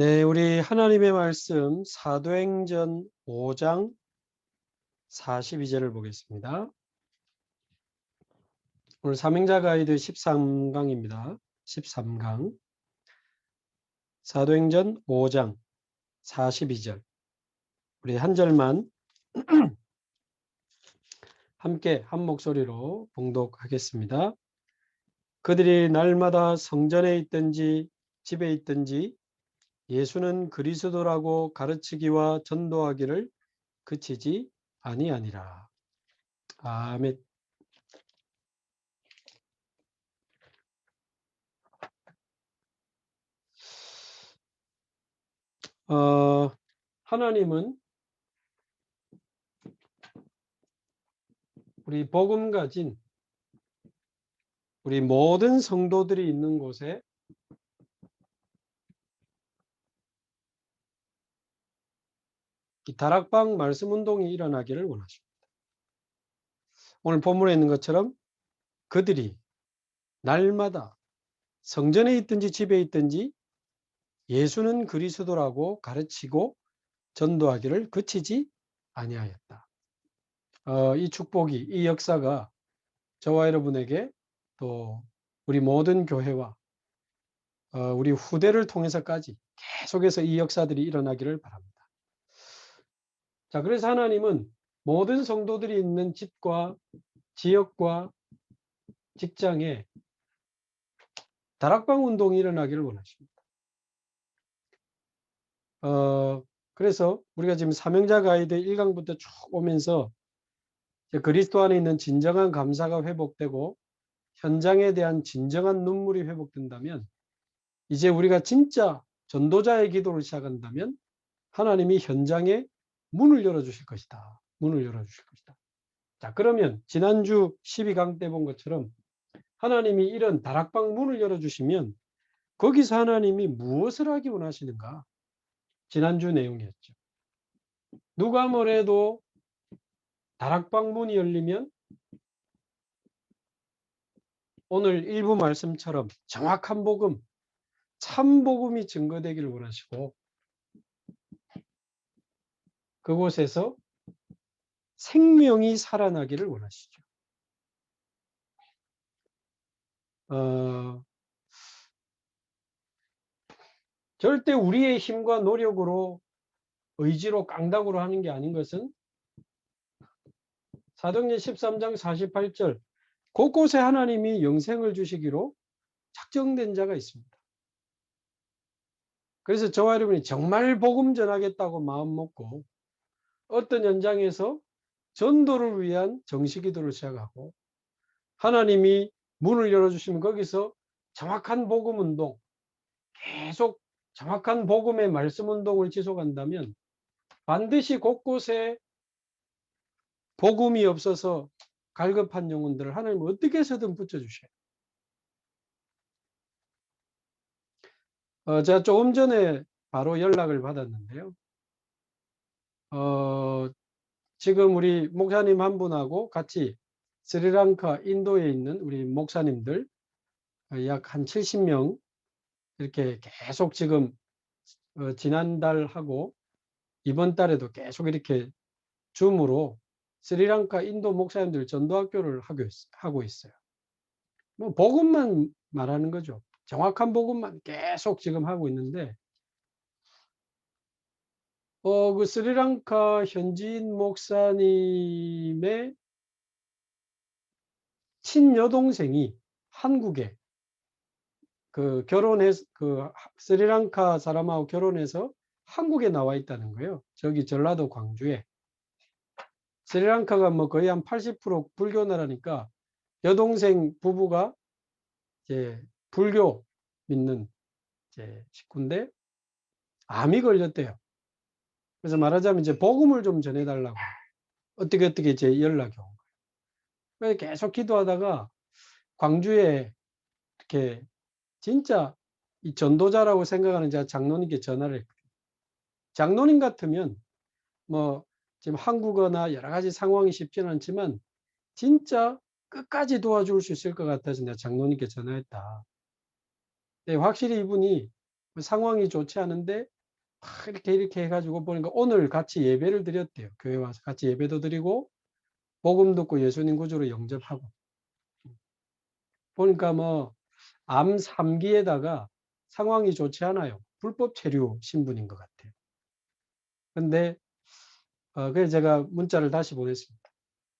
네, 우리 하나님의 말씀 사도행전 5장 42절을 보겠습니다. 오늘 삼행자 가이드 13강입니다. 13강 사도행전 5장 42절 우리 한 절만 함께 한 목소리로 봉독하겠습니다. 그들이 날마다 성전에 있든지 집에 있든지 예수는 그리스도라고 가르치기와 전도하기를 그치지 아니하니라. 아멘. 하나님은 우리 복음 가진 우리 모든 성도들이 있는 곳에 이 다락방 말씀 운동이 일어나기를 원하십니다. 오늘 본문에 있는 것처럼 그들이 날마다 성전에 있든지 집에 있든지 예수는 그리스도라고 가르치고 전도하기를 그치지 아니하였다. 이 축복이, 이 역사가 저와 여러분에게 또 우리 모든 교회와 우리 후대를 통해서까지 계속해서 이 역사들이 일어나기를 바랍니다. 자, 그래서 하나님은 모든 성도들이 있는 집과 지역과 직장에 다락방 운동이 일어나기를 원하십니다. 그래서 우리가 지금 사명자 가이드 1강부터 쭉 오면서 그리스도 안에 있는 진정한 감사가 회복되고 현장에 대한 진정한 눈물이 회복된다면 이제 우리가 진짜 전도자의 기도를 시작한다면 하나님이 현장에 문을 열어주실 것이다. 문을 열어주실 것이다. 자, 그러면 지난주 12강 때 본 것처럼 하나님이 이런 다락방 문을 열어주시면 거기서 하나님이 무엇을 하기 원하시는가? 지난주 내용이었죠. 누가 뭐래도 다락방 문이 열리면 오늘 일부 말씀처럼 정확한 복음, 참 복음이 증거되기를 원하시고 그곳에서 생명이 살아나기를 원하시죠. 절대 우리의 힘과 노력으로 의지로 깡다구로 하는 게 아닌 것은 사도행전 13장 48절 곳곳에 하나님이 영생을 주시기로 작정된 자가 있습니다. 그래서 저와 여러분이 정말 복음 전하겠다고 마음 먹고 어떤 현장에서 전도를 위한 정식기도를 시작하고 하나님이 문을 열어주시면 거기서 정확한 복음 운동, 계속 정확한 복음의 말씀 운동을 지속한다면 반드시 곳곳에 복음이 없어서 갈급한 영혼들을 하나님은 어떻게 해서든 붙여주셔요. 제가 조금 전에 바로 연락을 받았는데요. 지금 우리 목사님 한 분하고 같이 스리랑카 인도에 있는 우리 목사님들 약 한 70명 이렇게 계속 지금 지난달하고 이번 달에도 계속 이렇게 줌으로 스리랑카 인도 목사님들 전도학교를 하고 있어요. 뭐 복음만 말하는 거죠. 정확한 복음만 계속 지금 하고 있는데 그 스리랑카 현지인 목사님의 친여동생이 한국에 결혼해서 스리랑카 사람하고 결혼해서 한국에 나와 있다는 거예요. 저기 전라도 광주에. 스리랑카가 뭐 거의 한 80% 불교 나라니까 여동생 부부가 이제 불교 믿는 이제 식구인데 암이 걸렸대요. 그래서 말하자면 이제 복음을 좀 전해달라고 어떻게 이제 연락이 온 거예요. 계속 기도하다가 광주에 이렇게 진짜 이 전도자라고 생각하는 제가 장로님께 전화를 했거든요. 장로님 같으면 뭐 지금 한국어나 여러 가지 상황이 쉽지는 않지만 진짜 끝까지 도와줄 수 있을 것 같아서 내가 장로님께 전화했다. 네, 확실히 이분이 상황이 좋지 않은데 막 이렇게 해가지고 보니까 오늘 같이 예배를 드렸대요. 교회 와서 같이 예배도 드리고 복음 듣고 예수님 구주로 영접하고. 보니까 뭐 암 3기에다가 상황이 좋지 않아요. 불법 체류 신분인 것 같아요. 근데 그래서 제가 문자를 다시 보냈습니다.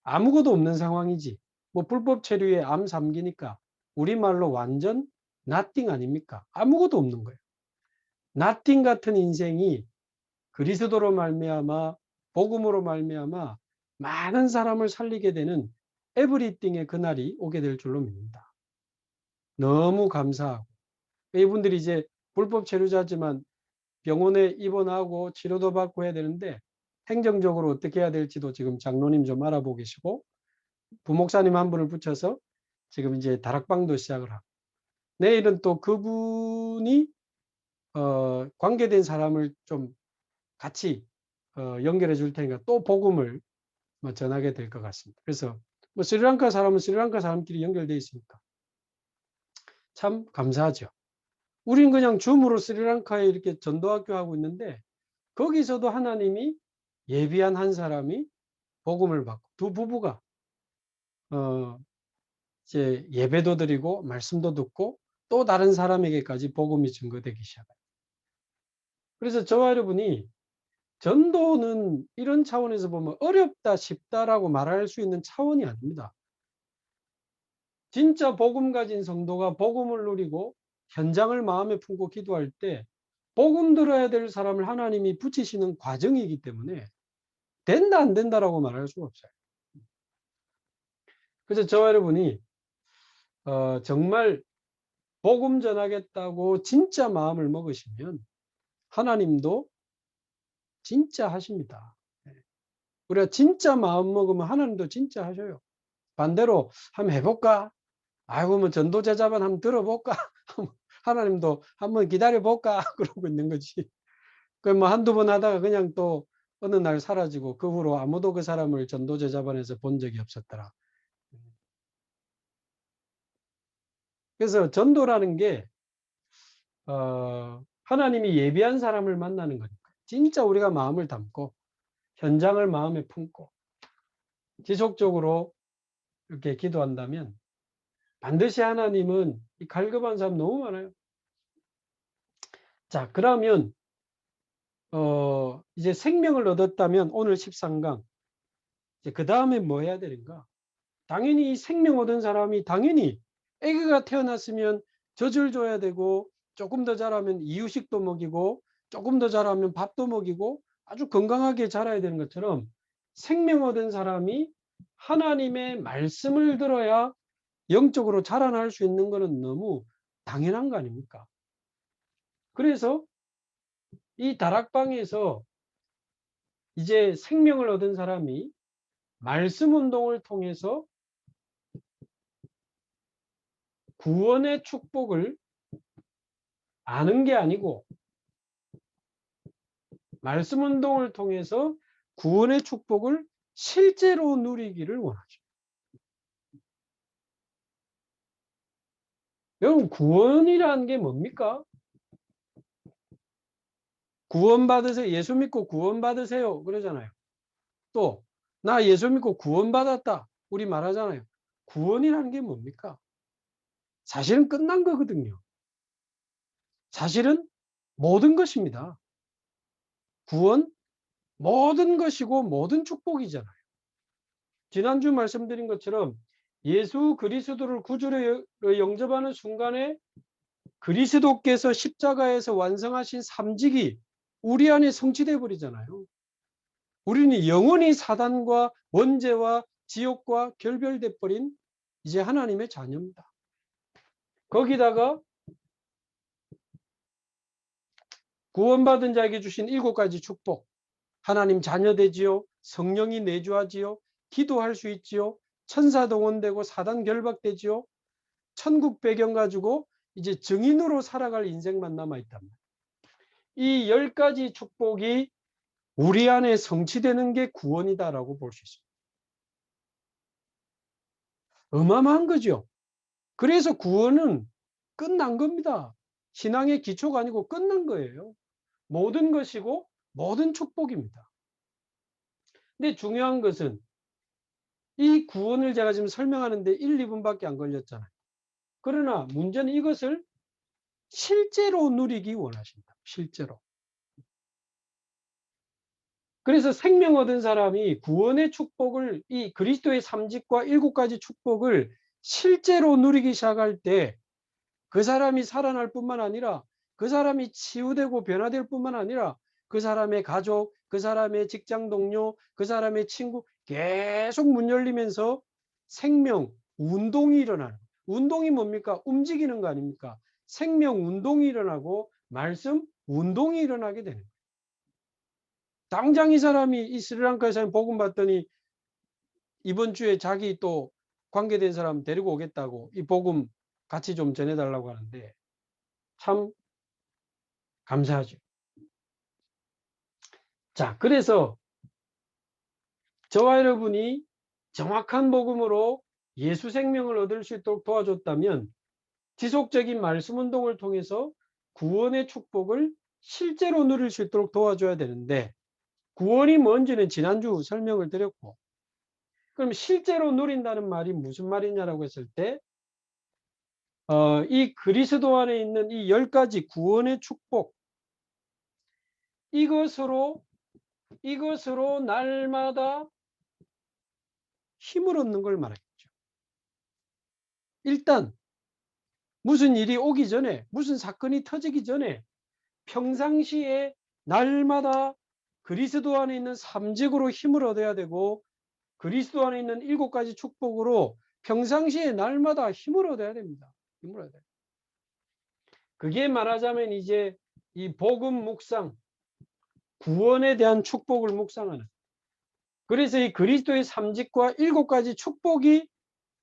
아무것도 없는 상황이지. 뭐 불법 체류에 암 3기니까 우리말로 완전 nothing 아닙니까? 아무것도 없는 거예요. nothing 같은 인생이 그리스도로 말미암아 복음으로 말미암아 많은 사람을 살리게 되는 에브리띵의 그날이 오게 될 줄로 믿는다. 너무 감사하고 이분들이 이제 불법 체류자지만 병원에 입원하고 치료도 받고 해야 되는데 행정적으로 어떻게 해야 될지도 지금 장로님 좀 알아보고 계시고 부목사님 한 분을 붙여서 지금 이제 다락방도 시작을 하고 내일은 또 그분이 관계된 사람을 좀 같이 연결해 줄 테니까 또 복음을 뭐 전하게 될 것 같습니다. 그래서 뭐 스리랑카 사람은 스리랑카 사람끼리 연결되어 있으니까 참 감사하죠. 우린 그냥 줌으로 스리랑카에 이렇게 전도학교 하고 있는데 거기서도 하나님이 예비한 한 사람이 복음을 받고 두 부부가 이제 예배도 드리고 말씀도 듣고 또 다른 사람에게까지 복음이 증거되기 시작해요. 그래서 저와 여러분이 전도는 이런 차원에서 보면 어렵다 쉽다라고 말할 수 있는 차원이 아닙니다. 진짜 복음 가진 성도가 복음을 누리고 현장을 마음에 품고 기도할 때 복음 들어야 될 사람을 하나님이 붙이시는 과정이기 때문에 된다 안 된다라고 말할 수가 없어요. 그래서 저와 여러분이 정말 복음 전하겠다고 진짜 마음을 먹으시면 하나님도 진짜 하십니다. 우리가 진짜 마음 먹으면 하나님도 진짜 하셔요. 반대로 한번 해볼까? 아이고 뭐 전도제자반 한번 들어볼까? 하나님도 한번 기다려볼까? 그러고 있는 거지. 그 뭐 한두 번 하다가 그냥 또 어느 날 사라지고 그 후로 아무도 그 사람을 전도제자반에서 본 적이 없었더라. 그래서 전도라는 게 하나님이 예비한 사람을 만나는 거니까 진짜 우리가 마음을 담고 현장을 마음에 품고 지속적으로 이렇게 기도한다면 반드시 하나님은 이 갈급한 사람 너무 많아요. 자, 그러면 이제 생명을 얻었다면 오늘 13강 이제 그 다음에 뭐 해야 되는가? 당연히 이 생명 얻은 사람이 당연히 아기가 태어났으면 젖을 줘야 되고 조금 더 자라면 이유식도 먹이고 조금 더 자라면 밥도 먹이고 아주 건강하게 자라야 되는 것처럼 생명 얻은 사람이 하나님의 말씀을 들어야 영적으로 자라날 수 있는 것은 너무 당연한 거 아닙니까? 그래서 이 다락방에서 이제 생명을 얻은 사람이 말씀 운동을 통해서 구원의 축복을 아는 게 아니고 말씀 운동을 통해서 구원의 축복을 실제로 누리기를 원하죠. 여러분 구원이라는 게 뭡니까? 구원받으세요. 예수 믿고 구원받으세요. 그러잖아요. 또 나 예수 믿고 구원받았다. 우리 말하잖아요. 구원이라는 게 뭡니까? 사실은 끝난 거거든요. 사실은 모든 것입니다. 구원 모든 것이고 모든 축복이잖아요. 지난주 말씀드린 것처럼 예수 그리스도를 구주로 영접하는 순간에 그리스도께서 십자가에서 완성하신 삼직이 우리 안에 성취되어 버리잖아요. 우리는 영원히 사단과 원죄와 지옥과 결별돼 버린 이제 하나님의 자녀입니다. 거기다가 구원받은 자에게 주신 7가지 축복. 하나님 자녀 되지요. 성령이 내주하지요. 기도할 수 있지요. 천사 동원되고 사단 결박되지요. 천국 배경 가지고 이제 증인으로 살아갈 인생만 남아있답니다. 이 10가지 축복이 우리 안에 성취되는 게 구원이다라고 볼 수 있습니다. 어마어마한 거죠. 그래서 구원은 끝난 겁니다. 신앙의 기초가 아니고 끝난 거예요. 모든 것이고 모든 축복입니다. 근데 중요한 것은 이 구원을 제가 지금 설명하는데 1, 2분밖에 안 걸렸잖아요. 그러나 문제는 이것을 실제로 누리기 원하신다. 실제로. 그래서 생명 얻은 사람이 구원의 축복을, 이 그리스도의 3직과 7가지 축복을 실제로 누리기 시작할 때 그 사람이 살아날 뿐만 아니라 그 사람이 치유되고 변화될 뿐만 아니라 그 사람의 가족, 그 사람의 직장 동료, 그 사람의 친구 계속 문 열리면서 생명 운동이 일어나는, 운동이 뭡니까? 움직이는 거 아닙니까? 생명 운동이 일어나고 말씀 운동이 일어나게 되는 거예요. 당장 이 사람이 이 스리랑카에 사람 복음 받더니 이번 주에 자기 또 관계된 사람 데리고 오겠다고 이 복음 같이 좀 전해달라고 하는데 참 감사하죠. 자, 그래서 저와 여러분이 정확한 복음으로 예수 생명을 얻을 수 있도록 도와줬다면 지속적인 말씀 운동을 통해서 구원의 축복을 실제로 누릴 수 있도록 도와줘야 되는데, 구원이 뭔지는 지난주 설명을 드렸고, 그럼 실제로 누린다는 말이 무슨 말이냐라고 했을 때 이 그리스도 안에 있는 이 10가지 구원의 축복, 이것으로 날마다 힘을 얻는 걸 말하겠죠. 일단 무슨 일이 오기 전에, 무슨 사건이 터지기 전에 평상시에 날마다 그리스도 안에 있는 3직으로 힘을 얻어야 되고, 그리스도 안에 있는 7가지 축복으로 평상시에 날마다 힘을 얻어야 됩니다. 힘을 얻어야 돼요. 그게 말하자면 이제 이 복음 묵상, 구원에 대한 축복을 묵상하는, 그래서 이 그리스도의 3직과 7가지 축복이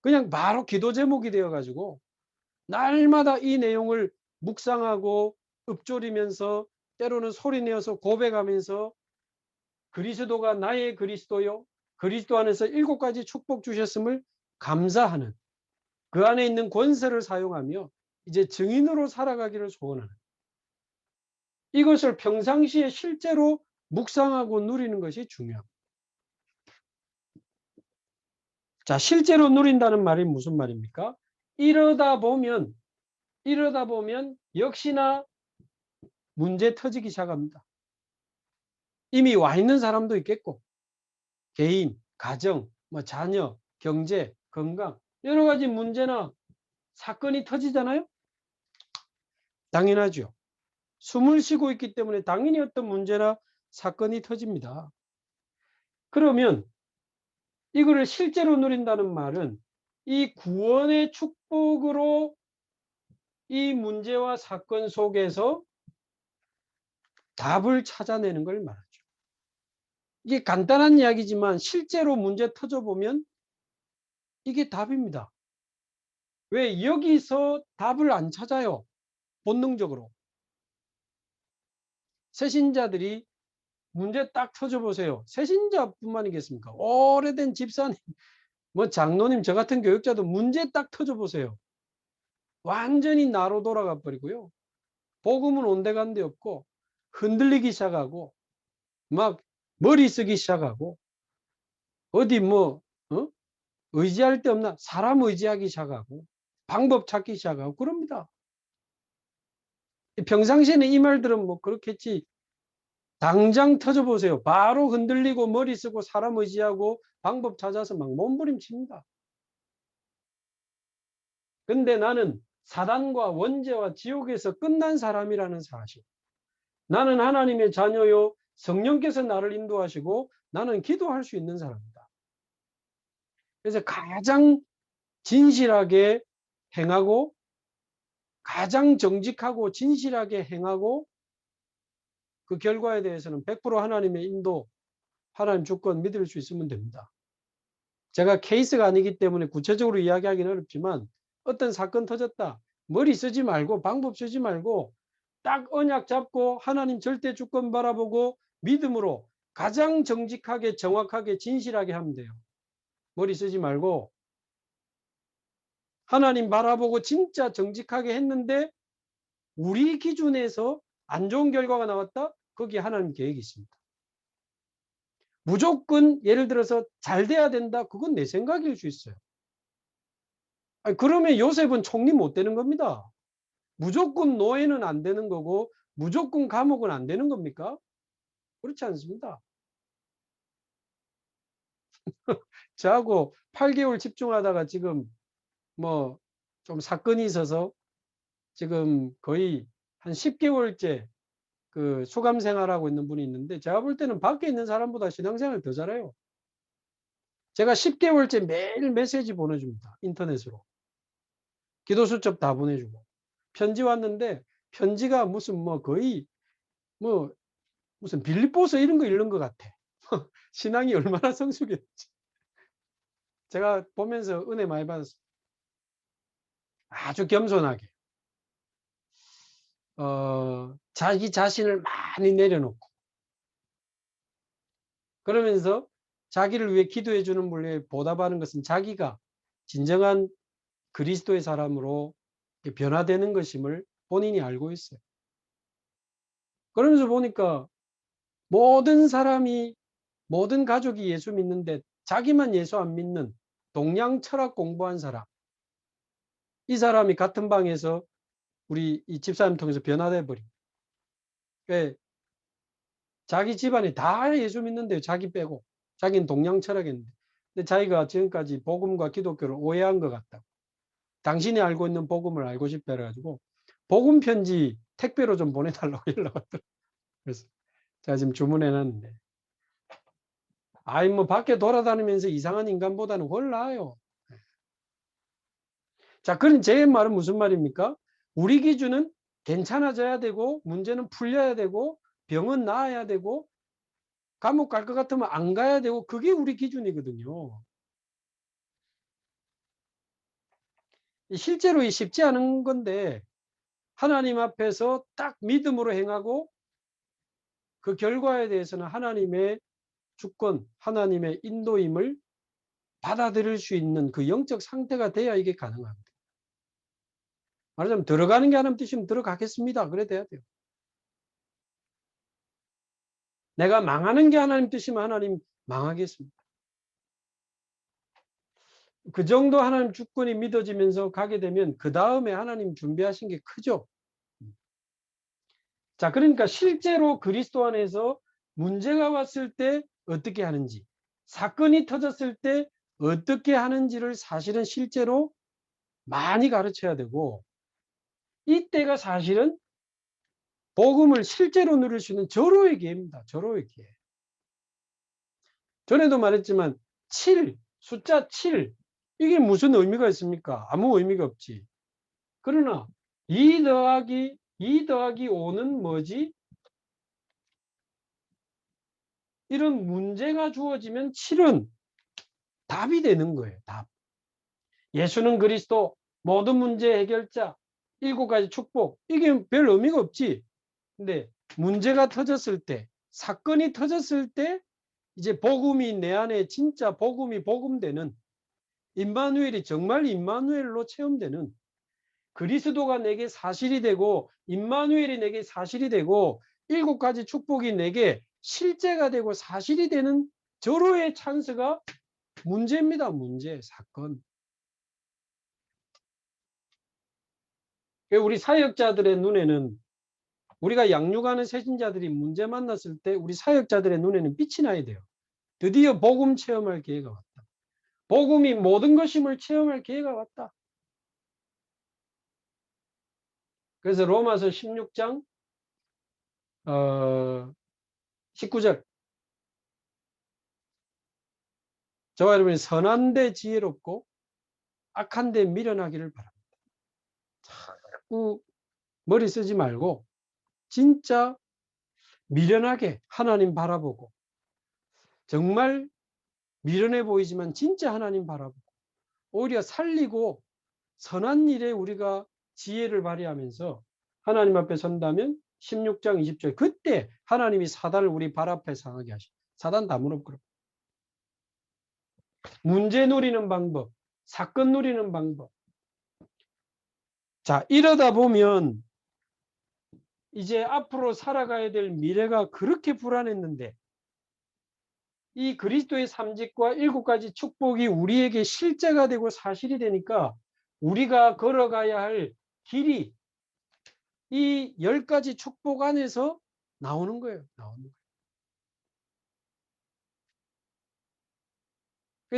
그냥 바로 기도 제목이 되어 가지고 날마다 이 내용을 묵상하고 읊조리면서 때로는 소리내어서 고백하면서 그리스도가 나의 그리스도요, 그리스도 안에서 7가지 축복 주셨음을 감사하는, 그 안에 있는 권세를 사용하며 이제 증인으로 살아가기를 소원하는, 이것을 평상시에 실제로 묵상하고 누리는 것이 중요합니다. 자, 실제로 누린다는 말이 무슨 말입니까? 이러다 보면 역시나 문제 터지기 시작합니다. 이미 와 있는 사람도 있겠고, 개인, 가정, 자녀, 경제, 건강, 여러 가지 문제나 사건이 터지잖아요. 당연하죠. 숨을 쉬고 있기 때문에 당연히 어떤 문제나 사건이 터집니다. 그러면 이거를 실제로 누린다는 말은 이 구원의 축복으로 이 문제와 사건 속에서 답을 찾아내는 걸 말하죠. 이게 간단한 이야기지만 실제로 문제 터져보면 이게 답입니다. 왜 여기서 답을 안 찾아요? 본능적으로. 새신자들이 문제 딱 터져보세요. 새신자뿐만이겠습니까? 오래된 집사님, 장로님, 저 같은 교육자도 문제 딱 터져보세요. 완전히 나로 돌아가 버리고요. 복음은 온데간데 없고 흔들리기 시작하고 막 머리 쓰기 시작하고 어디 의지할 데 없나 사람 의지하기 시작하고 방법 찾기 시작하고 그럽니다. 평상시에는 이 말들은 그렇겠지. 당장 터져보세요. 바로 흔들리고 머리 쓰고 사람 의지하고 방법 찾아서 막 몸부림칩니다. 근데 나는 사단과 원죄와 지옥에서 끝난 사람이라는 사실. 나는 하나님의 자녀요. 성령께서 나를 인도하시고 나는 기도할 수 있는 사람이다. 그래서 가장 진실하게 행하고 가장 정직하고 진실하게 행하고 그 결과에 대해서는 100% 하나님의 인도, 하나님 주권 믿을 수 있으면 됩니다. 제가 케이스가 아니기 때문에 구체적으로 이야기하기는 어렵지만 어떤 사건 터졌다. 머리 쓰지 말고 방법 쓰지 말고 딱 언약 잡고 하나님 절대 주권 바라보고 믿음으로 가장 정직하게 정확하게 진실하게 하면 돼요. 머리 쓰지 말고 하나님 바라보고 진짜 정직하게 했는데 우리 기준에서 안 좋은 결과가 나왔다? 거기에 하나님 계획이 있습니다. 무조건 예를 들어서 잘 돼야 된다? 그건 내 생각일 수 있어요. 아니, 그러면 요셉은 총리 못 되는 겁니다. 무조건 노예는 안 되는 거고 무조건 감옥은 안 되는 겁니까? 그렇지 않습니다. 저하고 8개월 집중하다가 지금 뭐 좀 사건이 있어서 지금 거의 한 10개월째 그 수감 생활하고 있는 분이 있는데 제가 볼 때는 밖에 있는 사람보다 신앙생활 더 잘해요. 제가 10개월째 매일 메시지 보내줍니다. 인터넷으로. 기도 수첩 다 보내주고. 편지 왔는데 편지가 무슨 뭐 거의 뭐 무슨 빌립보서 이런 거 읽는 것 같아. 신앙이 얼마나 성숙했지. 제가 보면서 은혜 많이 받았어요. 아주 겸손하게. 자기 자신을 많이 내려놓고. 그러면서 자기를 위해 기도해 주는 분에 보답하는 것은 자기가 진정한 그리스도의 사람으로 변화되는 것임을 본인이 알고 있어요. 그러면서 보니까 모든 사람이 모든 가족이 예수 믿는데 자기만 예수 안 믿는 동양 철학 공부한 사람, 이 사람이 같은 방에서 우리 이 집사님 통해서 변화돼 버린. 왜 자기 집안이 다 예수 믿는데요. 자기 빼고. 자기는 동양 철학이었는데. 근데 자기가 지금까지 복음과 기독교를 오해한 것 같다. 당신이 알고 있는 복음을 알고 싶다 해가지고 복음 편지 택배로 좀 보내달라고 연락 왔더라고요. 그래서 제가 지금 주문해놨는데. 아이 뭐 밖에 돌아다니면서 이상한 인간보다는 훨 나아요. 자, 그럼 제 말은 무슨 말입니까? 우리 기준은 괜찮아져야 되고 문제는 풀려야 되고 병은 나아야 되고 감옥 갈 것 같으면 안 가야 되고 그게 우리 기준이거든요. 실제로 쉽지 않은 건데 하나님 앞에서 딱 믿음으로 행하고 그 결과에 대해서는 하나님의 주권, 하나님의 인도임을 받아들일 수 있는 그 영적 상태가 돼야 이게 가능합니다. 말하자면 들어가는 게 하나님 뜻이면 들어가겠습니다. 그래 돼야 돼요. 내가 망하는 게 하나님 뜻이면 하나님 망하겠습니다. 그 정도 하나님 주권이 믿어지면서 가게 되면 그 다음에 하나님 준비하신 게 크죠. 자, 그러니까 실제로 그리스도 안에서 문제가 왔을 때 어떻게 하는지, 사건이 터졌을 때 어떻게 하는지를 사실은 실제로 많이 가르쳐야 되고, 이때가 사실은 복음을 실제로 누릴 수 있는 절호의 기회입니다. 절호의 기회. 전에도 말했지만 7, 숫자 7, 이게 무슨 의미가 있습니까? 아무 의미가 없지. 그러나 2 더하기 5는 뭐지? 이런 문제가 주어지면 7은 답이 되는 거예요. 답. 예수는 그리스도, 모든 문제 해결자, 7가지 축복. 이게 별 의미가 없지. 근데 문제가 터졌을 때, 사건이 터졌을 때 이제 복음이 내 안에 진짜 복음이 복음되는, 임마누엘이 정말 임마누엘로 체험되는, 그리스도가 내게 사실이 되고 임마누엘이 내게 사실이 되고 7가지 축복이 내게 실제가 되고 사실이 되는 절호의 찬스가 문제입니다. 문제, 사건. 우리 사역자들의 눈에는, 우리가 양육하는 세신자들이 문제 만났을 때 우리 사역자들의 눈에는 빛이 나야 돼요. 드디어 복음 체험할 기회가 왔다. 복음이 모든 것임을 체험할 기회가 왔다. 그래서 로마서 16장 19절, 저와 여러분이 선한 데 지혜롭고 악한 데 미련하기를 바랍니다. 자꾸 머리 쓰지 말고 진짜 미련하게 하나님 바라보고, 정말 미련해 보이지만 진짜 하나님 바라보고, 오히려 살리고 선한 일에 우리가 지혜를 발휘하면서 하나님 앞에 선다면 16장 20절, 그때 하나님이 사단을 우리 발 앞에 상하게 하시고, 사단 다 무너뜨려. 문제 누리는 방법, 사건 누리는 방법. 자, 이러다 보면 이제 앞으로 살아가야 될 미래가 그렇게 불안했는데 이 그리스도의 삼직과 7가지 축복이 우리에게 실제가 되고 사실이 되니까 우리가 걸어가야 할 길이 이 10가지 축복 안에서 나오는 거예요.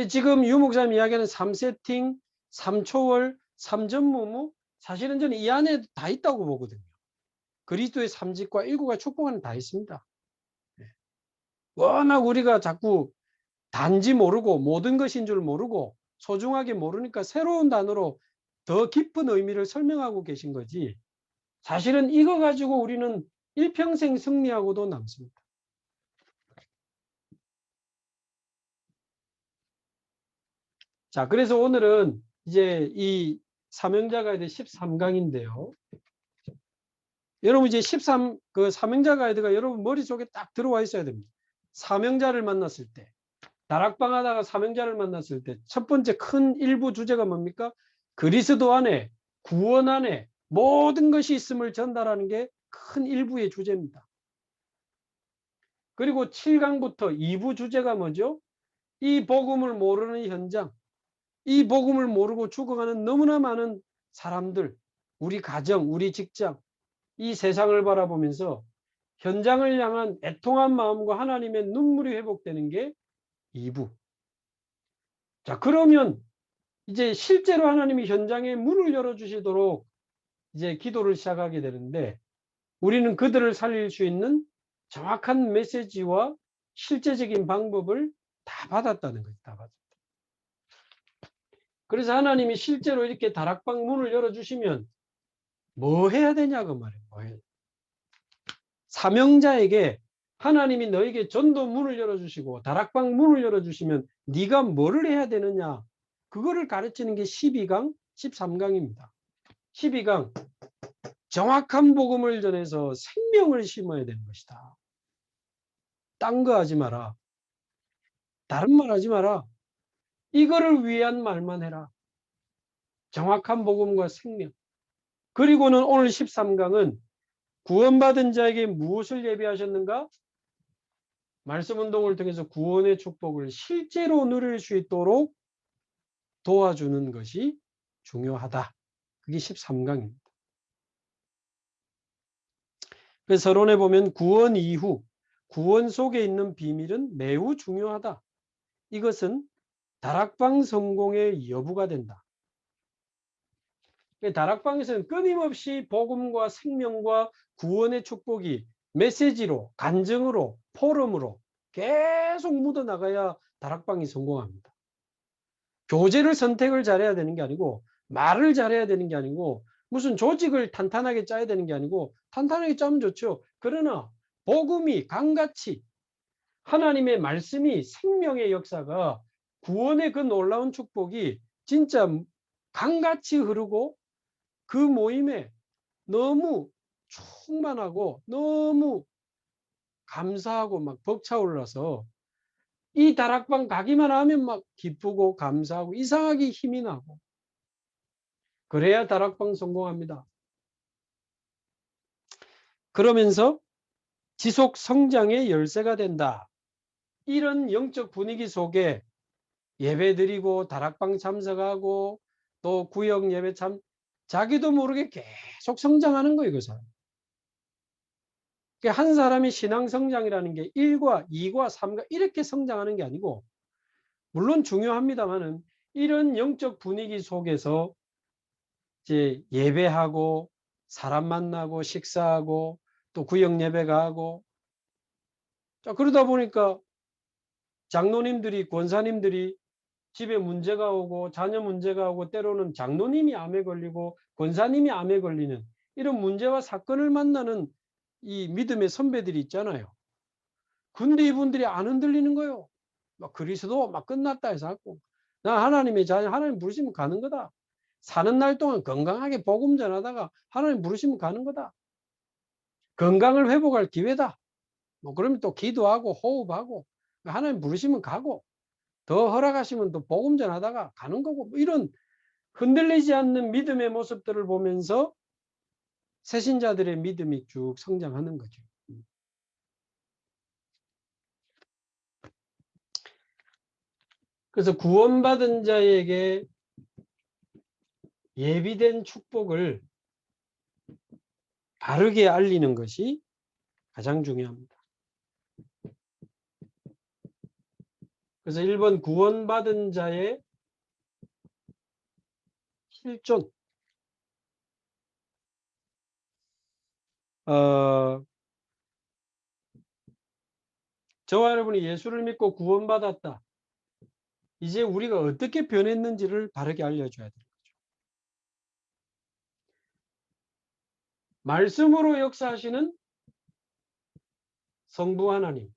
지금 유 목사님 이야기하는 3세팅, 3초월, 3전무무 사실은 저는 이 안에 다 있다고 보거든요. 그리스도의 삼직과 7가지 축복 안에 다 있습니다. 워낙 우리가 자꾸 단지 모르고 모든 것인 줄 모르고 소중하게 모르니까 새로운 단어로 더 깊은 의미를 설명하고 계신 거지. 사실은 이거 가지고 우리는 일평생 승리하고도 남습니다. 자, 그래서 오늘은 이제 이 사명자가이드 13강인데요. 여러분 이제 그 사명자가이드가 여러분 머릿속에 딱 들어와 있어야 됩니다. 사명자를 만났을 때, 다락방 하다가 사명자를 만났을 때 첫 번째 큰 일부 주제가 뭡니까? 그리스도 안에, 구원 안에 모든 것이 있음을 전달하는 게 큰 일부의 주제입니다. 그리고 7강부터 2부 주제가 뭐죠? 이 복음을 모르는 현장, 이 복음을 모르고 죽어가는 너무나 많은 사람들, 우리 가정, 우리 직장, 이 세상을 바라보면서 현장을 향한 애통한 마음과 하나님의 눈물이 회복되는 게 2부. 자, 그러면 이제 실제로 하나님이 현장에 문을 열어주시도록 이제 기도를 시작하게 되는데 우리는 그들을 살릴 수 있는 정확한 메시지와 실제적인 방법을 다 받았다는 거죠. 다 받았다. 그래서 하나님이 실제로 이렇게 다락방 문을 열어주시면 뭐 해야 되냐고 말이에요. 뭐 해야 사명자에게 하나님이 너에게 전도 문을 열어주시고 다락방 문을 열어주시면 네가 뭐를 해야 되느냐 그거를 가르치는 게 12강, 13강입니다. 12강 정확한 복음을 전해서 생명을 심어야 되는 것이다. 딴 거 하지 마라. 다른 말 하지 마라. 이거를 위한 말만 해라. 정확한 복음과 생명. 그리고는 오늘 13강은 구원받은 자에게 무엇을 예비하셨는가? 말씀 운동을 통해서 구원의 축복을 실제로 누릴 수 있도록 도와주는 것이 중요하다. 그게 13강입니다. 그래서 서론에 보면 구원 이후, 구원 속에 있는 비밀은 매우 중요하다. 이것은 다락방 성공의 여부가 된다. 다락방에서는 끊임없이 복음과 생명과 구원의 축복이 메시지로, 간증으로, 포럼으로 계속 묻어나가야 다락방이 성공합니다. 교재를 선택을 잘해야 되는 게 아니고 말을 잘해야 되는 게 아니고 무슨 조직을 탄탄하게 짜야 되는 게 아니고 탄탄하게 짜면 좋죠. 그러나 복음이 강같이 하나님의 말씀이 생명의 역사가 구원의 그 놀라운 축복이 진짜 강같이 흐르고 그 모임에 너무 충만하고 너무 감사하고 막 벅차올라서 이 다락방 가기만 하면 막 기쁘고 감사하고 이상하게 힘이 나고 그래야 다락방 성공합니다. 그러면서 지속 성장의 열쇠가 된다. 이런 영적 분위기 속에 예배 드리고 다락방 참석하고 또 구역 예배 자기도 모르게 계속 성장하는 거예요. 그 사람. 한 사람이 신앙 성장이라는 게 1과 2과 3과 이렇게 성장하는 게 아니고 물론 중요합니다만은 이런 영적 분위기 속에서 이제 예배하고 사람 만나고 식사하고 또 구역 예배 가고 자 그러다 보니까 장로님들이 권사님들이 집에 문제가 오고 자녀 문제가 오고 때로는 장로님이 암에 걸리고 권사님이 암에 걸리는 이런 문제와 사건을 만나는 이 믿음의 선배들이 있잖아요. 근데 이분들이 안 흔들리는 거예요. 막 그리스도 막 끝났다 해서 하고 나 하나님의 자녀 하나님 부르시면 가는 거다. 사는 날 동안 건강하게 복음 전하다가 하나님 부르시면 가는 거다. 건강을 회복할 기회다. 뭐 그러면 또 기도하고 호흡하고 하나님 부르시면 가고 더 허락하시면 또 복음 전하다가 가는 거고 뭐 이런 흔들리지 않는 믿음의 모습들을 보면서 새신자들의 믿음이 쭉 성장하는 거죠. 그래서 구원받은 자에게 예비된 축복을 바르게 알리는 것이 가장 중요합니다. 그래서 1번 구원받은 자의 실존. 저와 여러분이 예수를 믿고 구원받았다. 이제 우리가 어떻게 변했는지를 바르게 알려줘야 돼요. 말씀으로 역사하시는 성부 하나님,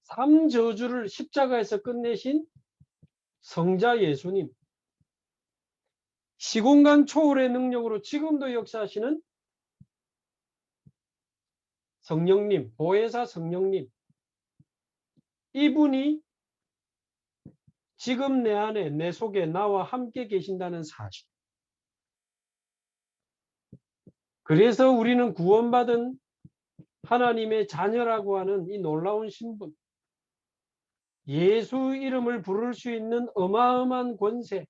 삼저주를 십자가에서 끝내신 성자 예수님, 시공간 초월의 능력으로 지금도 역사하시는 성령님, 보혜사 성령님, 이분이 지금 내 안에, 내 속에 나와 함께 계신다는 사실. 그래서 우리는 구원받은 하나님의 자녀라고 하는 이 놀라운 신분, 예수 이름을 부를 수 있는 어마어마한 권세,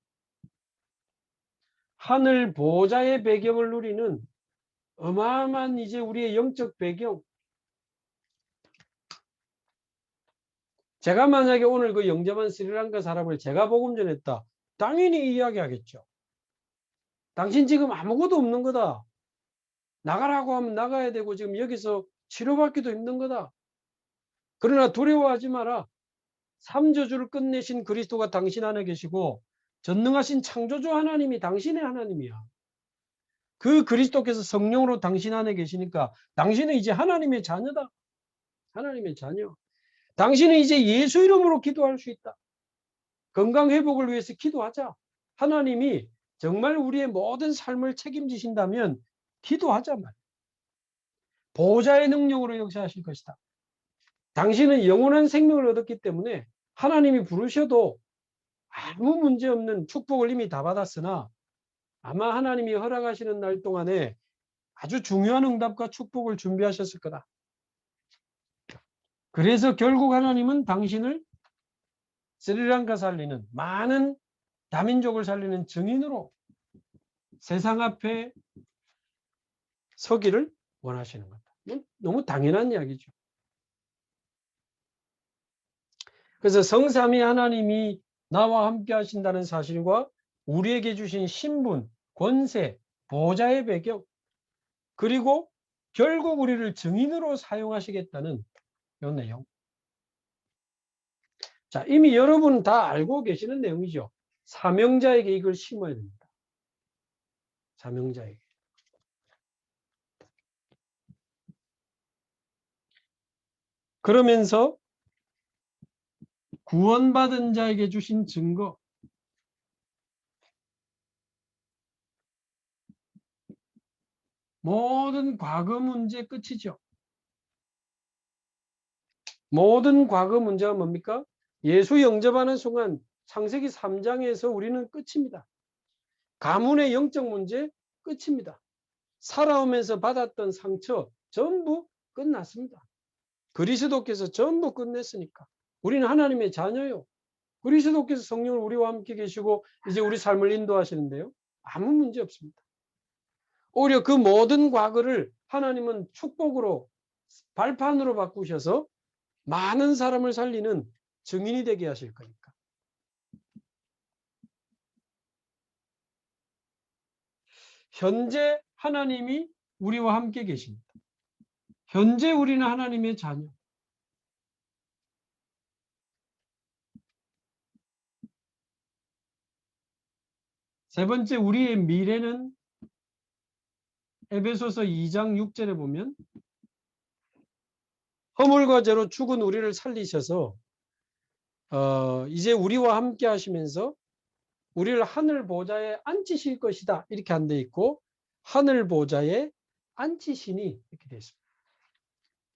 하늘 보좌의 배경을 누리는 어마어마한 이제 우리의 영적 배경. 제가 만약에 오늘 그 영접한 스리랑카 사람을 제가 복음 전했다. 당연히 이야기하겠죠. 당신 지금 아무것도 없는 거다. 나가라고 하면 나가야 되고 지금 여기서 치료받기도 힘든 거다. 그러나 두려워하지 마라. 삼저주를 끝내신 그리스도가 당신 안에 계시고 전능하신 창조주 하나님이 당신의 하나님이야. 그 그리스도께서 성령으로 당신 안에 계시니까 당신은 이제 하나님의 자녀다. 하나님의 자녀. 당신은 이제 예수 이름으로 기도할 수 있다. 건강 회복을 위해서 기도하자. 하나님이 정말 우리의 모든 삶을 책임지신다면 기도하자 말. 보호자의 능력으로 역사하실 것이다. 당신은 영원한 생명을 얻었기 때문에 하나님이 부르셔도 아무 문제 없는 축복을 이미 다 받았으나 아마 하나님이 허락하시는 날 동안에 아주 중요한 응답과 축복을 준비하셨을 거다. 그래서 결국 하나님은 당신을 스리랑카 살리는 많은 다민족을 살리는 증인으로 세상 앞에 서기를 원하시는 거다. 너무 당연한 이야기죠. 그래서 성삼위 하나님이 나와 함께 하신다는 사실과 우리에게 주신 신분, 권세, 보좌의 배경, 그리고 결국 우리를 증인으로 사용하시겠다는 이 내용. 자, 이미 여러분 다 알고 계시는 내용이죠. 사명자에게 이걸 심어야 됩니다. 사명자에게. 그러면서 구원받은 자에게 주신 증거, 모든 과거 문제 끝이죠. 모든 과거 문제가 뭡니까? 예수 영접하는 순간 창세기 3장에서 우리는 끝입니다. 가문의 영적 문제 끝입니다. 살아오면서 받았던 상처 전부 끝났습니다. 그리스도께서 전부 끝냈으니까. 우리는 하나님의 자녀요. 그리스도께서 성령을 우리와 함께 계시고 이제 우리 삶을 인도하시는데요. 아무 문제 없습니다. 오히려 그 모든 과거를 하나님은 축복으로 발판으로 바꾸셔서 많은 사람을 살리는 증인이 되게 하실 거니까. 현재 하나님이 우리와 함께 계십니다. 현재 우리는 하나님의 자녀. 세 번째, 우리의 미래는 에베소서 2장 6절에 보면 허물과 죄로 죽은 우리를 살리셔서 이제 우리와 함께 하시면서 우리를 하늘 보좌에 앉히실 것이다. 이렇게 안 돼 있고 하늘 보좌에 앉히시니 이렇게 되어 있습니다.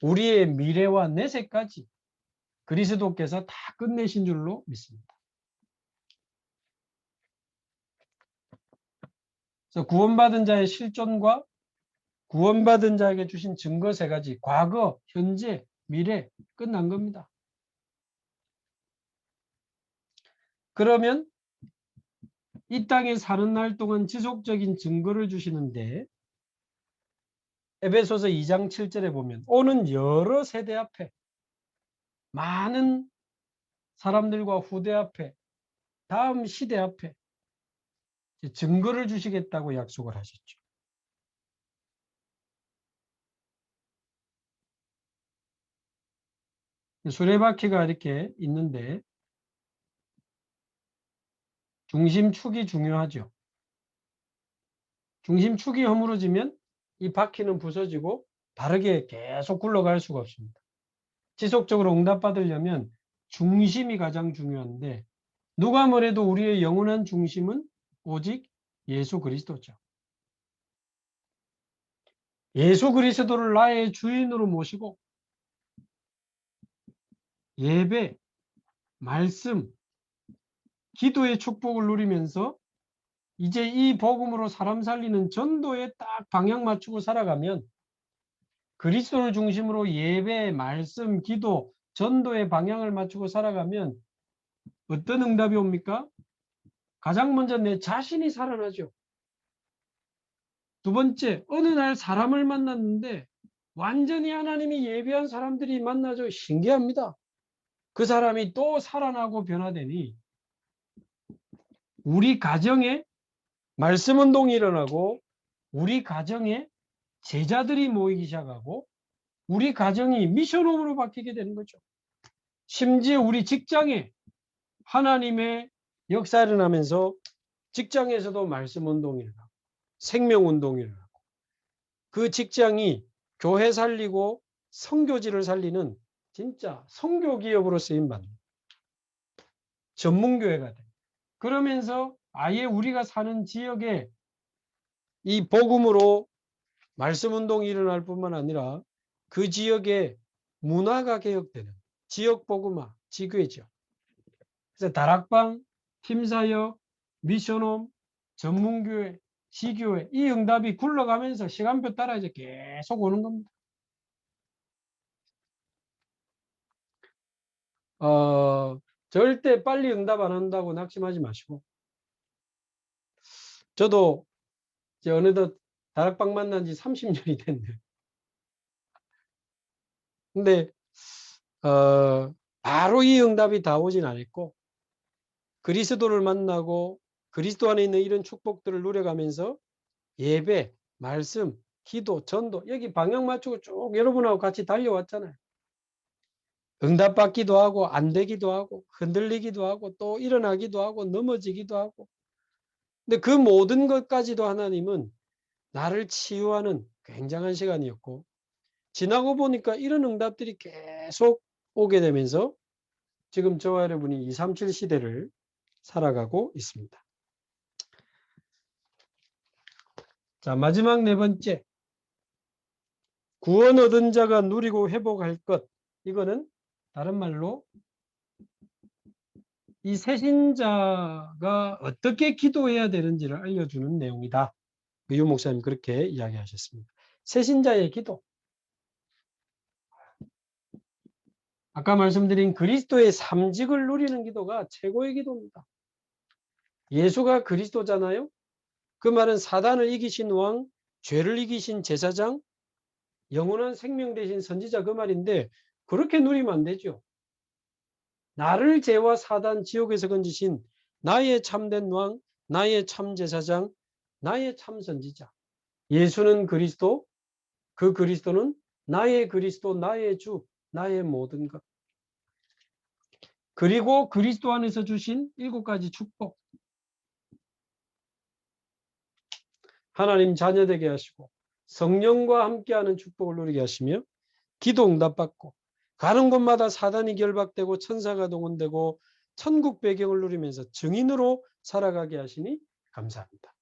우리의 미래와 내세까지 그리스도께서 다 끝내신 줄로 믿습니다. 그래서 구원받은 자의 실존과 구원받은 자에게 주신 증거 세 가지, 과거, 현재, 미래, 끝난 겁니다. 그러면 이 땅에 사는 날 동안 지속적인 증거를 주시는데 에베소서 2장 7절에 보면 오는 여러 세대 앞에 많은 사람들과 후대 앞에 다음 시대 앞에 증거를 주시겠다고 약속을 하셨죠. 수레바퀴가 이렇게 있는데 중심축이 중요하죠. 중심축이 허물어지면 이 바퀴는 부서지고 다르게 계속 굴러갈 수가 없습니다. 지속적으로 응답받으려면 중심이 가장 중요한데 누가 뭐래도 우리의 영원한 중심은 오직 예수 그리스도죠. 예수 그리스도를 나의 주인으로 모시고 예배, 말씀, 기도의 축복을 누리면서 이제 이 복음으로 사람 살리는 전도에 딱 방향 맞추고 살아가면 그리스도를 중심으로 예배, 말씀, 기도, 전도의 방향을 맞추고 살아가면 어떤 응답이 옵니까? 가장 먼저 내 자신이 살아나죠. 두 번째, 어느 날 사람을 만났는데 완전히 하나님이 예비한 사람들이 만나죠. 신기합니다. 그 사람이 또 살아나고 변화되니 우리 가정에 말씀 운동이 일어나고 우리 가정에 제자들이 모이기 시작하고 우리 가정이 미션홈으로 바뀌게 되는 거죠. 심지어 우리 직장에 하나님의 역사가 일어나면서 직장에서도 말씀 운동이 일어나고 생명 운동이 일어나고 그 직장이 교회 살리고 선교지를 살리는 진짜 선교 기업으로 쓰임받는 전문교회가 돼. 그러면서 아예 우리가 사는 지역에 이 복음으로 말씀 운동이 일어날 뿐만 아니라 그 지역의 문화가 개혁되는 지역 복음화, 지교회죠. 그래서 다락방, 팀사역, 미션홈, 전문교회, 지교회 이 응답이 굴러가면서 시간표 따라 이제 계속 오는 겁니다. 절대 빨리 응답 안 한다고 낙심하지 마시고 저도 이제 어느덧 다락방 만난 지 30년이 됐네요. 근데 바로 이 응답이 다 오진 않았고 그리스도를 만나고 그리스도 안에 있는 이런 축복들을 누려가면서 예배, 말씀, 기도, 전도 여기 방향 맞추고 쭉 여러분하고 같이 달려왔잖아요. 응답받기도 하고 안 되기도 하고 흔들리기도 하고 또 일어나기도 하고 넘어지기도 하고 근데 그 모든 것까지도 하나님은 나를 치유하는 굉장한 시간이었고 지나고 보니까 이런 응답들이 계속 오게 되면서 지금 저와 여러분이 237 시대를 살아가고 있습니다. 자, 마지막 네 번째. 구원 얻은 자가 누리고 회복할 것. 이거는 다른 말로 이 새신자가 어떻게 기도해야 되는지를 알려주는 내용이다. 유 목사님 그렇게 이야기하셨습니다. 새신자의 기도. 아까 말씀드린 그리스도의 삼직을 누리는 기도가 최고의 기도입니다. 예수가 그리스도잖아요. 그 말은 사단을 이기신 왕, 죄를 이기신 제사장, 영원한 생명 되신 선지자 그 말인데 그렇게 누리면 안 되죠. 나를 죄와 사단 지옥에서 건지신 나의 참된 왕, 나의 참 제사장, 나의 참 선지자. 예수는 그리스도, 그 그리스도는 나의 그리스도, 나의 주, 나의 모든 것. 그리고 그리스도 안에서 주신 7가지 축복. 하나님 자녀되게 하시고 성령과 함께하는 축복을 누리게 하시며 기도 응답받고 가는 곳마다 사단이 결박되고 천사가 동원되고 천국 배경을 누리면서 증인으로 살아가게 하시니 감사합니다.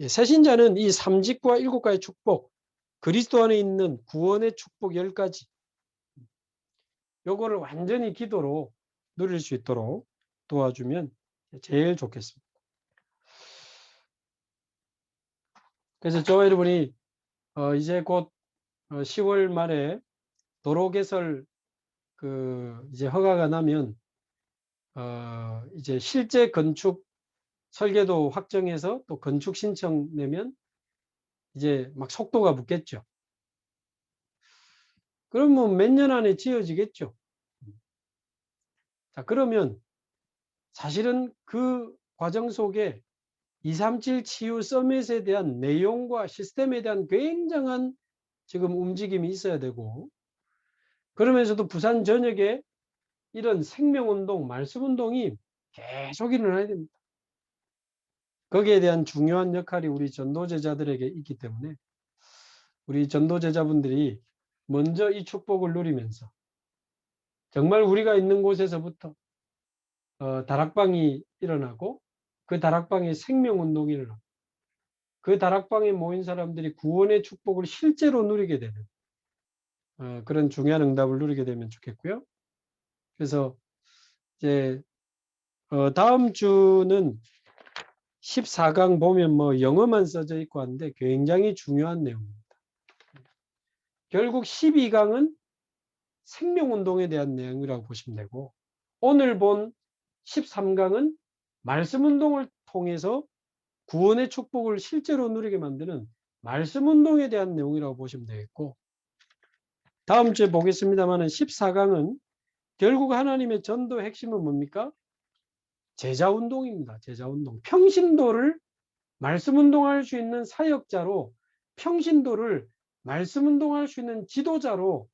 새신자는 이 삼직과 7가지 축복, 그리스도 안에 있는 구원의 축복 10가지 요거를 완전히 기도로 누릴 수 있도록 도와주면 제일 좋겠습니다. 그래서 저와 여러분이 이제 곧 10월 말에 도로 개설 이제 허가가 나면 이제 실제 건축 설계도 확정해서 또 건축 신청 내면 이제 막 속도가 붙겠죠. 그러면 몇 년 안에 지어지겠죠. 자, 그러면 사실은 그 과정 속에 237 치유 서밋에 대한 내용과 시스템에 대한 굉장한 지금 움직임이 있어야 되고, 그러면서도 부산 전역에 이런 생명운동, 말씀운동이 계속 일어나야 됩니다. 거기에 대한 중요한 역할이 우리 전도제자들에게 있기 때문에 우리 전도제자분들이 먼저 이 축복을 누리면서 정말 우리가 있는 곳에서부터 다락방이 일어나고 그 다락방에 생명운동이 일어나고 그 다락방에 모인 사람들이 구원의 축복을 실제로 누리게 되는 그런 중요한 응답을 누리게 되면 좋겠고요. 그래서 이제 다음 주는 14강 보면 뭐 영어만 써져 있고 한데 굉장히 중요한 내용입니다. 결국 12강은 생명운동에 대한 내용이라고 보시면 되고, 오늘 본 13강은 말씀운동을 통해서 구원의 축복을 실제로 누리게 만드는 말씀운동에 대한 내용이라고 보시면 되겠고, 다음 주에 보겠습니다만 14강은 결국 하나님의 전도의 핵심은 뭡니까? 제자운동입니다. 제자운동. 평신도를 말씀운동할 수 있는 사역자로, 평신도를 말씀운동할 수 있는 지도자로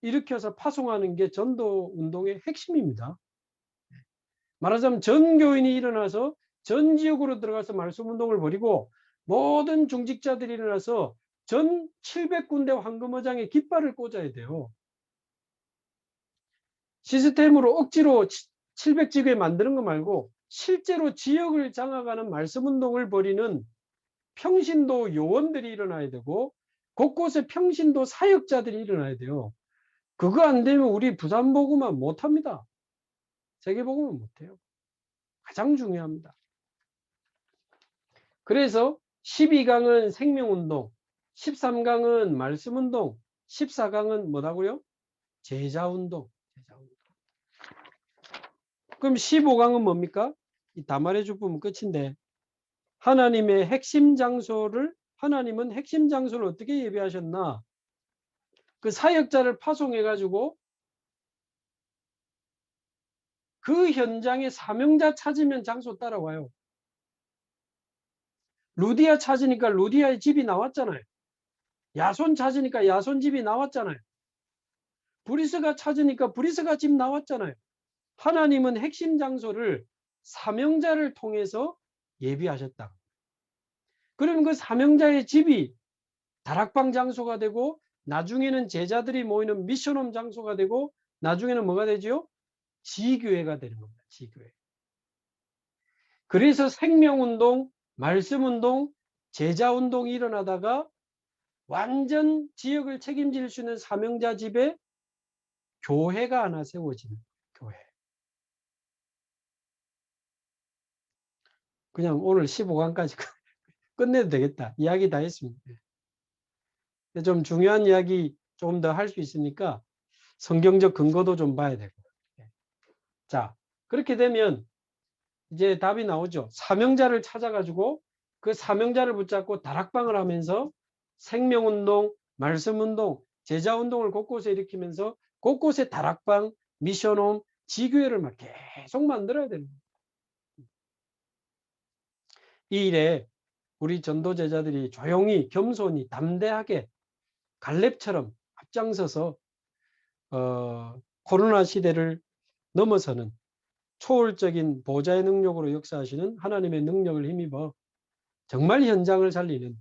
일으켜서 파송하는 게 전도운동의 핵심입니다. 말하자면 전 교인이 일어나서 전 지역으로 들어가서 말씀운동을 벌이고 모든 중직자들이 일어나서 전 700군데 황금어장에 깃발을 꽂아야 돼요. 시스템으로 억지로 700지구에 만드는 거 말고 실제로 지역을 장악하는 말씀운동을 벌이는 평신도 요원들이 일어나야 되고 곳곳에 평신도 사역자들이 일어나야 돼요. 그거 안 되면 우리 부산복음만 못합니다. 세계복음은 못해요. 가장 중요합니다. 그래서 12강은 생명운동, 13강은 말씀운동, 14강은 뭐라고요? 제자운동. 그럼 15강은 뭡니까? 다 말해줄 뿐면 끝인데, 하나님의 핵심 장소를, 하나님은 핵심 장소를 어떻게 예비하셨나? 그 사역자를 파송해가지고 그 현장에 사명자 찾으면 장소 따라와요. 루디아 찾으니까 루디아의 집이 나왔잖아요. 야손 찾으니까 야손 집이 나왔잖아요. 브리스가 찾으니까 브리스가 집 나왔잖아요. 하나님은 핵심 장소를 사명자를 통해서 예비하셨다. 그러면 그 사명자의 집이 다락방 장소가 되고 나중에는 제자들이 모이는 미션홈 장소가 되고 나중에는 뭐가 되죠? 지교회가 되는 겁니다. 지교회. 그래서 생명운동, 말씀운동, 제자운동이 일어나다가 완전 지역을 책임질 수 있는 사명자 집에 교회가 하나 세워지는 교회. 그냥 오늘 15강까지 끝내도 되겠다. 이야기 다 했습니다. 좀 중요한 이야기 조금 더 할 수 있으니까 성경적 근거도 좀 봐야 되고. 자, 그렇게 되면 이제 답이 나오죠. 사명자를 찾아가지고 그 사명자를 붙잡고 다락방을 하면서 생명운동, 말씀운동, 제자운동을 곳곳에 일으키면서 곳곳에 다락방, 미션홈, 지교회를 막 계속 만들어야 됩니다. 이 일에 우리 전도제자들이 조용히 겸손히 담대하게 갈렙처럼 앞장서서 코로나 시대를 넘어서는 초월적인 보좌의 능력으로 역사하시는 하나님의 능력을 힘입어 정말 현장을 살리는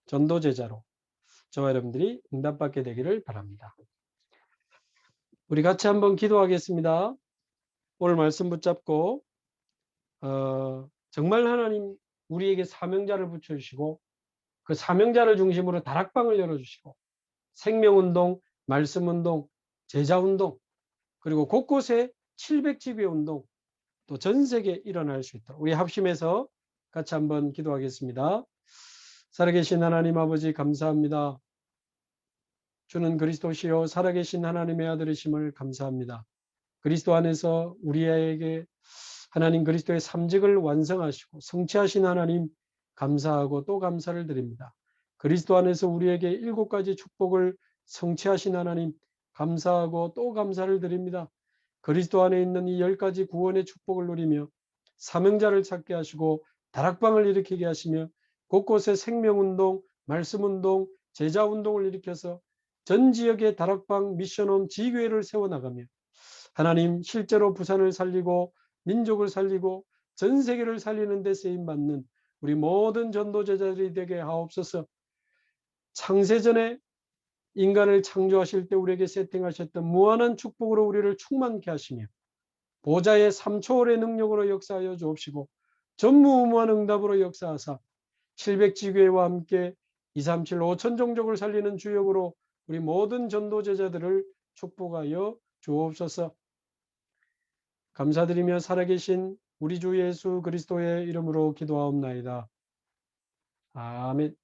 전도제자로 저와 여러분들이 응답받게 되기를 바랍니다. 우리 같이 한번 기도하겠습니다. 오늘 말씀 붙잡고 정말 하나님 우리에게 사명자를 붙여주시고 그 사명자를 중심으로 다락방을 열어주시고 생명운동, 말씀운동, 제자운동 그리고 곳곳에 700집의 운동 또 전 세계에 일어날 수 있도록 우리 합심해서 같이 한번 기도하겠습니다. 살아계신 하나님 아버지 감사합니다. 주는 그리스도시요 살아계신 하나님의 아들이심을 감사합니다. 그리스도 안에서 우리에게 하나님 그리스도의 삼직을 완성하시고 성취하신 하나님 감사하고 또 감사를 드립니다. 그리스도 안에서 우리에게 7가지 축복을 성취하신 하나님 감사하고 또 감사를 드립니다. 그리스도 안에 있는 이 10가지 구원의 축복을 누리며 사명자를 찾게 하시고 다락방을 일으키게 하시며 곳곳에 생명운동, 말씀운동, 제자운동을 일으켜서 전 지역의 다락방 미션홈 지교회를 세워나가며 하나님 실제로 부산을 살리고 민족을 살리고 전 세계를 살리는 데 쓰임받는 우리 모든 전도제자들이 되게 하옵소서. 창세전에 인간을 창조하실 때 우리에게 세팅하셨던 무한한 축복으로 우리를 충만케 하시며 보좌의 3초월의 능력으로 역사하여 주옵시고 전무후무한 응답으로 역사하사 700지교회와 함께 237 5천 종족을 살리는 주역으로 우리 모든 전도제자들을 축복하여 주옵소서. 감사드리며 살아계신 우리 주 예수 그리스도의 이름으로 기도하옵나이다. 아멘.